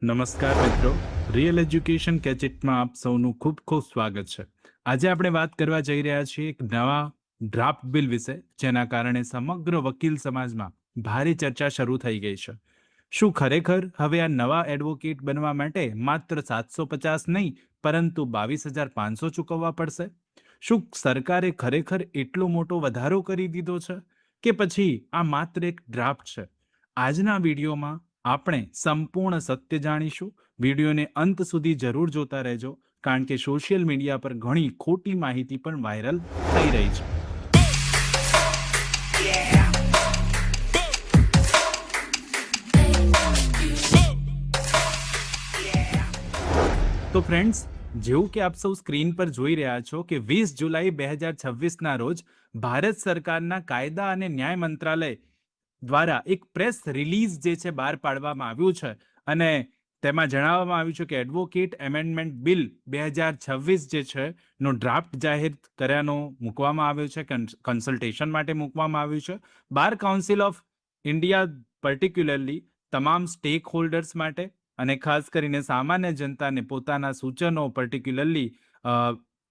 નમસ્કાર મિત્રો, real education કેચેટમાં આપ સૌનું ખૂબ ખૂબ સ્વાગત છે. આજે આપણે વાત કરવા જઈ રહ્યા છીએ એક નવા ડ્રાફ્ટ બિલ વિશે, જેના કારણે સમગ્ર વકીલ સમાજમાં ભારે ચર્ચા શરૂ થઈ ગઈ છે. શું ખરેખર હવે આ નવા એડવોકેટ બનવા માટે માત્ર 750 નહીં, પરંતુ 22,500 ચૂકવવા પડશે? શું સરકારે ખરેખર એટલો મોટો વધારો કરી દીધો છે, કે પછી આ માત્ર એક ડ્રાફ્ટ છે? આજના વિડીયોમાં આપણે સંપૂર્ણ સત્ય જાણીશું. વિડીયોને અંત સુધી જરૂર જોતા રહેજો, કારણ કે સોશિયલ મીડિયા પર ઘણી ખોટી માહિતી પણ વાયરલ થઈ રહી છે. તો ફ્રેન્ડ્સ, જેવું કે આપ સૌ સ્ક્રીન પર જોઈ રહ્યા છો કે 20 જુલાઈ 2026ના રોજ ભારત સરકારના કાયદા અને ન્યાય મંત્રાલય દ્વારા એક પ્રેસ રિલીઝ જે છે બહાર પાડવામાં આવ્યું છે, અને તેમાં જણાવવામાં આવ્યું છે કે એડવોકેટ એમેન્ડમેન્ટ બિલ 2026 જે છે નો ડ્રાફ્ટ જાહેર કર્યાનો મૂકવામાં આવ્યો છે, કન્સલ્ટેશન માટે મૂકવામાં આવ્યું છે. Bar council of India particularly તમામ સ્ટેક હોલ્ડર્સ માટે અને ખાસ કરીને સામાન્ય જનતાને પોતાના સૂચનો પર્ટિક્યુલરલી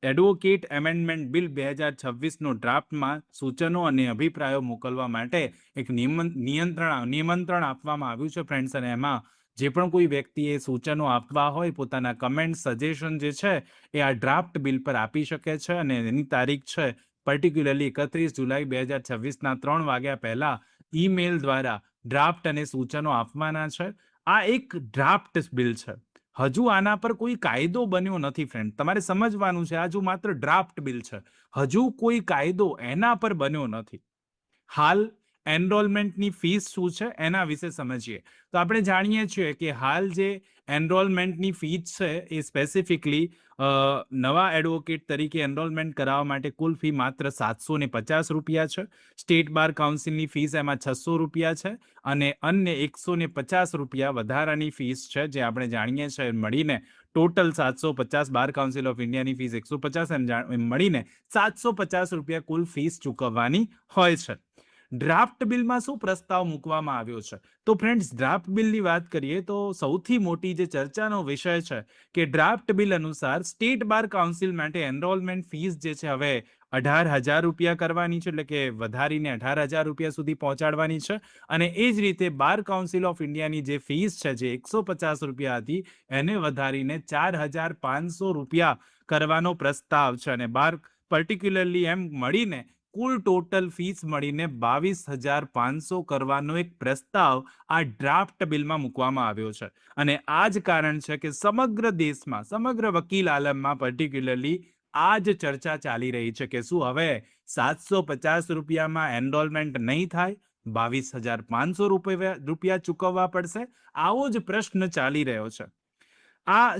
એડવોકેટ એમેન્ડમેન્ટ બિલ 2026નો ડ્રાફ્ટમાં સૂચનો અને અભિપ્રાયો મોકલવા માટે એક નિમંત્રણ આપવામાં આવ્યું છે ફ્રેન્ડ્સ. અને એમાં જે પણ કોઈ વ્યક્તિએ સૂચનો આપવા હોય, પોતાના કમેન્ટ સજેશન જે છે એ આ ડ્રાફ્ટ બિલ પર આપી શકે છે, અને એની તારીખ છે પર્ટિક્યુલરલી 31 જુલાઈ 2026ના 3 વાગ્યા પહેલા ઈમેલ દ્વારા ડ્રાફ્ટ અને સૂચનો આપવાના છે. આ એક ડ્રાફ્ટ બિલ છે, હજુ આના પર કોઈ કાયદો બન્યો નથી ફ્રેન્ડ. તમારે સમજવાનું છે, આ જો માત્ર ડ્રાફ્ટ બિલ છે, હજુ કોઈ કાયદો એના પર બન્યો નથી. હાલ એનરોલમેન્ટની ફીસ શું છે એના વિશે સમજીએ તો આપણે જાણીએ છીએ કે હાલ જે એનરોલમેન્ટની ફીસ છે એ સ્પેસિફિકલી નવા એડવોકેટ તરીકે એનરોલમેન્ટ કરાવવા માટે કુલ ફી માત્ર 750 રૂપિયા છે. સ્ટેટ બાર કાઉન્સિલની ફીસ એમાં 600 રૂપિયા છે, અને અન્ય 150 રૂપિયા વધારાની ફીસ છે, જે આપણે જાણીએ છીએ મળીને ટોટલ 750. બાર કાઉન્સિલ ઓફ ઇન્ડિયાની ફીસ 150, એમ મળીને 750 રૂપિયા કુલ ફીસ ચૂકવવાની હોય છે. ડ્રાફ્ટ બિલમાં શું પ્રસ્તાવ મૂકવામાં આવ્યો છે? તો ફ્રેન્ડ્સ, ડ્રાફ્ટ બિલની વાત કરીએ તો સૌથી મોટી જે ચર્ચાનો વિષય છે કે ડ્રાફ્ટ બિલ અનુસાર સ્ટેટ બાર કાઉન્સિલ માટે એનરોલમેન્ટ ફીસ જે છે હવે 18,000 રૂપિયા કરવાની છે, એટલે કે વધારીને 18,000 રૂપિયા સુધી પહોંચાડવાની છે. અને એ જ રીતે બાર કાઉન્સિલ ઓફ ઇન્ડિયાની જે ફીસ છે, જે 150 રૂપિયા હતી, એને વધારીને 4,500 રૂપિયા કરવાનો પ્રસ્તાવ છે. અને બાર પર્ટિક્યુલરલી એમ મળીને કુલ ટોટલ ફીસ મળીને 22,500 કરવાનો એક પ્રસ્તાવ આ ડ્રાફ્ટ બિલમાં મૂકવામાં આવ્યો છે. અને આ જ કારણ છે કે સમગ્ર દેશમાં, સમગ્ર વકીલ આલમમાં પર્ટિક્યુલરલી આ જ ચર્ચા ચાલી રહી છે કે શું હવે 750 રૂપિયામાં એનરોલમેન્ટ નહીં થાય, 22,500 રૂપિયા ચૂકવવા પડશે? આવો જ પ્રશ્ન ચાલી રહ્યો છે.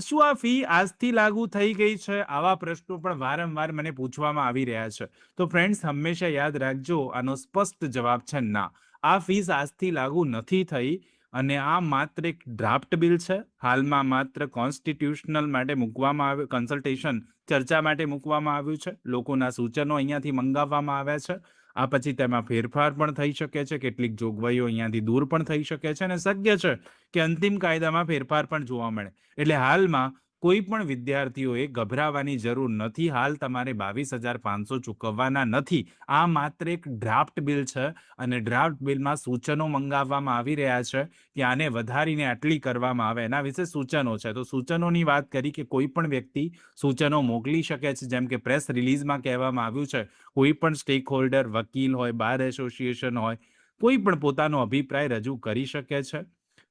શું આ ફી આજથી લાગુ થઈ ગઈ છે? આવા પ્રશ્નો પણ વારંવાર મને પૂછવામાં આવી રહ્યા છે. તો ફ્રેન્ડ્સ, હંમેશા યાદ રાખજો, આનો સ્પષ્ટ જવાબ છે ના. આ ફીસ આજથી લાગુ નથી થઈ, અને આ માત્ર એક ડ્રાફ્ટ બિલ છે. હાલમાં માત્ર કોન્સ્ટિટ્યુશનલ માટે મૂકવામાં આવ્યું, કન્સલ્ટેશન ચર્ચા માટે મૂકવામાં આવ્યું છે. લોકોના સૂચનો અહીંયાથી મંગાવવામાં આવ્યા છે. આ પછી તેમાં ફેરફાર પણ થઈ શકે છે, કેટલીક જોગવાઈઓ અહીંયાથી દૂર પણ થઈ શકે છે, અને શક્ય છે કે અંતિમ કાયદામાં ફેરફાર પણ જોવા મળે. એટલે હાલમાં કોઈ પણ વિદ્યાર્થીઓએ ગભરાવાની જરૂર નથી. હાલ તમારે 22,500 ચૂકવવાના નથી. આ માત્ર એક ડ્રાફ્ટ બિલ છે, અને ડ્રાફ્ટ બિલમાં સૂચનો મંગાવવામાં આવી રહ્યા છે કે આને વધારીને આટલી કરવામાં આવે, એના વિશે સૂચનો છે. તો સૂચનોની વાત કરી કે કોઈ પણ વ્યક્તિ સૂચનો મોકલી શકે છે, જેમ કે પ્રેસ રિલીઝમાં કહેવામાં આવ્યું છે. કોઈ પણ સ્ટેક હોલ્ડર, વકીલ હોય, બાર એસોસિએશન હોય, કોઈ પણ પોતાનો અભિપ્રાય રજૂ કરી શકે છે.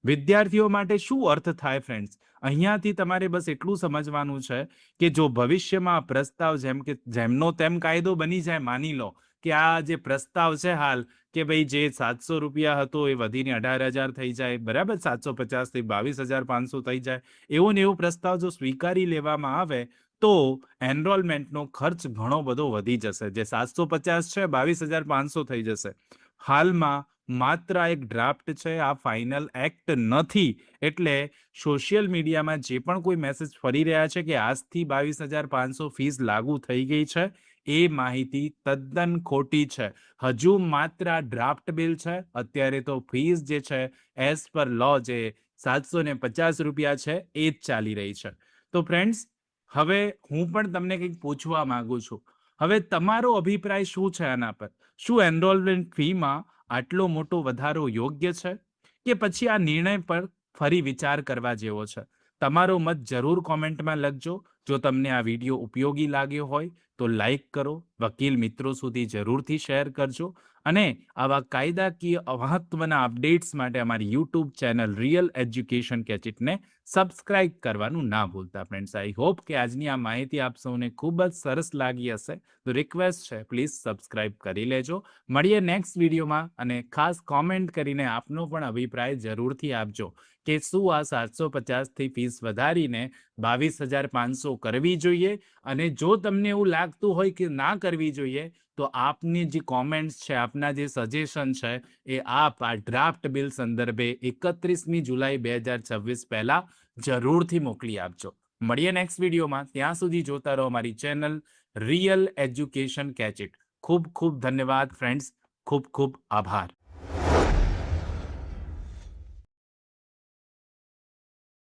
વિદ્યાર્થીઓ માટે શું અર્થ થાય ફ્રેન્ડ્સ? અહીંયાથી તમારે બસ એટલું સમજવાનું છે કે જો ભવિષ્યમાં પ્રસ્તાવ જેમનો તેમ કાયદો બની જાય, માની લો કે આ જે પ્રસ્તાવ છે હાલ, કે ભાઈ જે 700 રૂપિયા હતો એ વધીને 18,000 થઈ જાય, બરાબર, 750 થી 22,500 થઈ જાય, એવો ને એવો પ્રસ્તાવ જો સ્વીકારી લેવામાં આવે તો એનરોલમેન્ટનો ખર્ચ ઘણો બધો વધી જશે. જે 750 છે, 22,500 થઈ જશે. હાલમાં માત્ર એક ડ્રાફ્ટ છે, આ ફાઇનલ એક્ટ નથી. એટલે સોશિયલ મીડિયામાં જે પણ કોઈ મેસેજ ફરી રહ્યા છે કે આજથી 22,500 ફીસ લાગુ થઈ ગઈ છે, એ માહિતી તદ્દન ખોટી છે. હજુ માત્ર આ ડ્રાફ્ટ બિલ છે. અત્યારે તો ફીસ જે છે એઝ પર લો, જે ₹750 છે એ જ ચાલી રહી છે. તો ફ્રેન્ડ્સ, હવે હું પણ તમને કંઈક પૂછવા માંગુ છું. હવે તમારો અભિપ્રાય શું છે આના પર? શું એનરોલમેન્ટ ફીમાં આટલો મોટો વધારો યોગ્ય છે, કે પછી આ નિર્ણય પર ફરી વિચાર કરવા જેવો છે? તમારો મત જરૂર કોમેન્ટમાં લખજો. જો તમને આ વિડીયો ઉપયોગી લાગ્યો હોય તો લાઈક કરો, વકીલ મિત્રો સુધી જરૂરથી શેર કરજો, અને આવા કાયદાકીય મહત્વના અપડેટ્સ માટે અમારી યુટ્યુબ ચેનલ રિયલ એજ્યુકેશન કેચિટને સબસ્ક્રાઇબ કરવાનું ના ભૂલતા. ફ્રેન્ડ્સ, આઈ હોપ કે આજની આ માહિતી આપ સૌને ખૂબ જ સરસ લાગી હશે. તો રિક્વેસ્ટ છે, પ્લીઝ સબસ્ક્રાઇબ કરી લેજો. મળીએ નેક્સ્ટ વિડીયોમાં, અને ખાસ કોમેન્ટ કરીને આપનો પણ અભિપ્રાય જરૂરથી આપજો કે શું આ 750થી ફીસ વધારીને 22,500 કરવી જોઈએ, અને જો તમને એવું લાગતું હોય કે ના કરવી જોઈએ તો આપની જે કોમેન્ટ્સ છે, આપના જે સજેશન છે, એ આપ આ ડ્રાફ્ટ બિલ સંદર્ભે 31મી જુલાઈ 2026 પહેલા જરૂરથી મોકલી આપજો. મળીએ નેક્સ્ટ વિડીયોમાં. ત્યાં સુધી જોતા રહો અમારી ચેનલ રિયલ એજ્યુકેશન કેચિટ. ખૂબ ખૂબ ધન્યવાદ ફ્રેન્ડ્સ. ખૂબ ખૂબ આભાર.